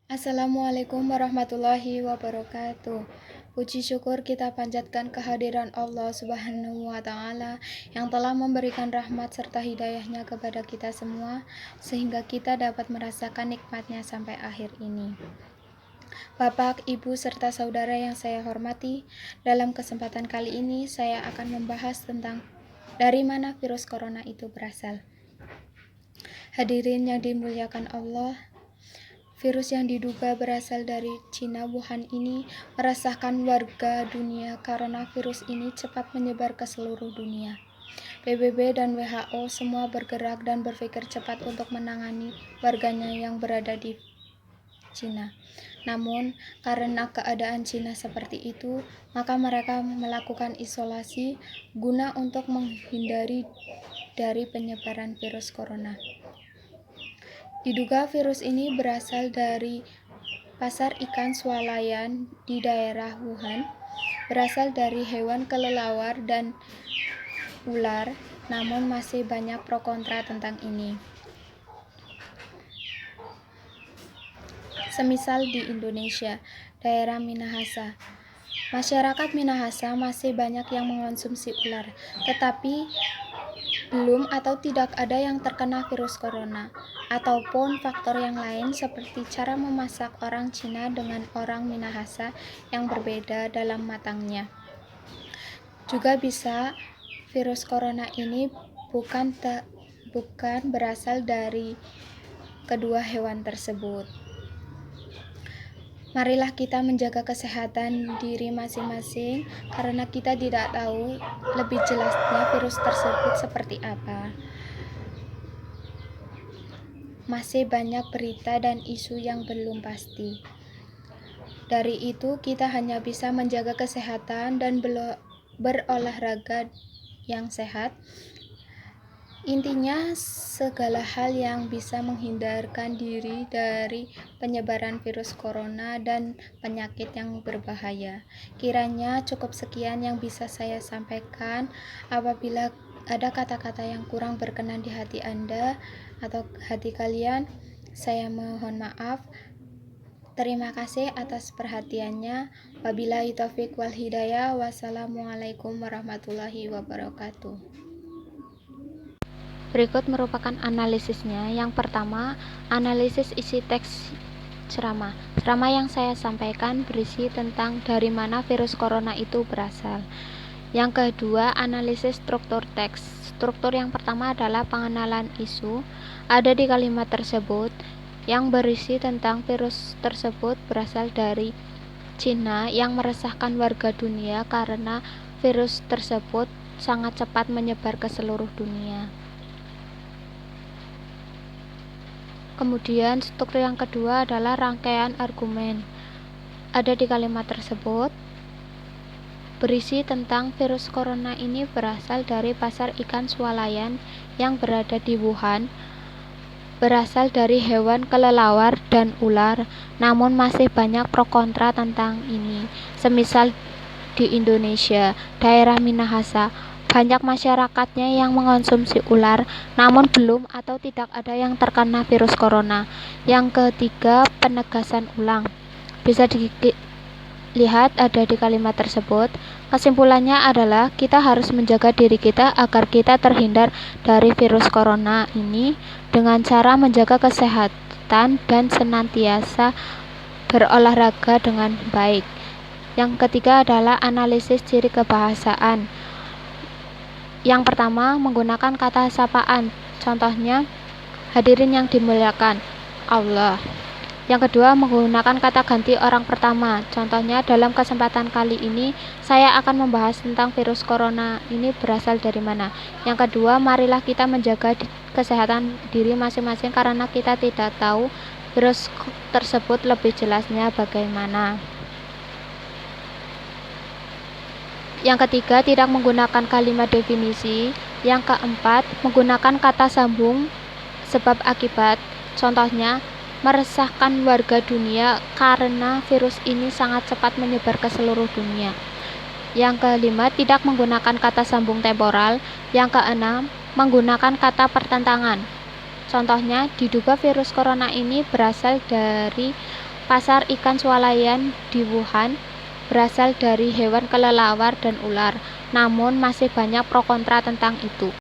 Assalamualaikum warahmatullahi wabarakatuh. Puji syukur kita panjatkan kehadiran Allah Subhanahu wa Ta'ala yang telah memberikan rahmat serta hidayahnya kepada kita semua, sehingga kita dapat merasakan nikmatnya sampai akhir ini. Bapak, Ibu, serta saudara yang saya hormati, dalam kesempatan kali ini saya akan membahas tentang dari mana virus corona itu berasal. Hadirin yang dimuliakan Allah, virus yang diduga berasal dari Cina Wuhan ini meresahkan warga dunia karena virus ini cepat menyebar ke seluruh dunia. PBB dan WHO semua bergerak dan berpikir cepat untuk menangani warganya yang berada di Cina. Namun, karena keadaan Cina seperti itu, maka mereka melakukan isolasi guna untuk menghindari dari penyebaran virus corona. Diduga virus ini berasal dari pasar ikan swalayan di daerah Wuhan, berasal dari hewan kelelawar dan ular, namun masih banyak pro kontra tentang ini. Semisal di Indonesia, daerah Minahasa. Masyarakat Minahasa masih banyak yang mengonsumsi ular, tetapi belum atau tidak ada yang terkena virus corona, ataupun faktor yang lain seperti cara memasak orang Cina dengan orang Minahasa yang berbeda dalam matangnya. Juga bisa virus corona ini bukan berasal dari kedua hewan tersebut. Marilah kita menjaga kesehatan diri masing-masing karena kita tidak tahu lebih jelasnya virus tersebut seperti apa. Masih banyak berita dan isu yang belum pasti. Dari itu, kita hanya bisa menjaga kesehatan dan berolahraga yang sehat. Intinya, segala hal yang bisa menghindarkan diri dari penyebaran virus corona dan penyakit yang berbahaya. Kiranya cukup sekian yang bisa saya sampaikan. Apabila ada kata-kata yang kurang berkenan di hati Anda atau hati kalian, saya mohon maaf. Terima kasih atas perhatiannya. Wabillahi taufiq wal hidayah. Wassalamualaikum warahmatullahi wabarakatuh. Berikut merupakan analisisnya. Yang pertama, analisis isi teks ceramah. Ceramah yang saya sampaikan berisi tentang dari mana virus corona itu berasal. Yang kedua, analisis struktur teks. Struktur yang pertama adalah pengenalan isu. Ada di kalimat tersebut yang berisi tentang virus tersebut berasal dari Cina yang meresahkan warga dunia karena virus tersebut sangat cepat menyebar ke seluruh dunia. Kemudian struktur yang kedua adalah rangkaian argumen. Ada di kalimat tersebut berisi tentang virus corona ini berasal dari pasar ikan swalayan yang berada di Wuhan, berasal dari hewan kelelawar dan ular, namun masih banyak pro kontra tentang ini. Semisal di Indonesia, daerah Minahasa, banyak masyarakatnya yang mengonsumsi ular, namun belum atau tidak ada yang terkena virus corona. Yang ketiga, penegasan ulang. Bisa dilihat ada di kalimat tersebut. Kesimpulannya adalah kita harus menjaga diri kita agar kita terhindar dari virus corona ini dengan cara menjaga kesehatan dan senantiasa berolahraga dengan baik. Yang ketiga adalah analisis ciri kebahasaan. Yang pertama, menggunakan kata sapaan. Contohnya, hadirin yang dimuliakan Allah. Yang kedua, menggunakan kata ganti orang pertama. Contohnya, dalam kesempatan kali ini, saya akan membahas tentang virus corona ini berasal dari mana. Yang kedua, marilah kita menjaga kesehatan diri masing-masing karena kita tidak tahu virus tersebut lebih jelasnya bagaimana. Yang ketiga, tidak menggunakan kalimat definisi. Yang keempat, menggunakan kata sambung sebab akibat. Contohnya, meresahkan warga dunia karena virus ini sangat cepat menyebar ke seluruh dunia. Yang kelima, tidak menggunakan kata sambung temporal. Yang keenam, menggunakan kata pertentangan. Contohnya, diduga virus corona ini berasal dari pasar ikan swalayan di Wuhan berasal dari hewan kelelawar dan ular, namun masih banyak pro kontra tentang itu.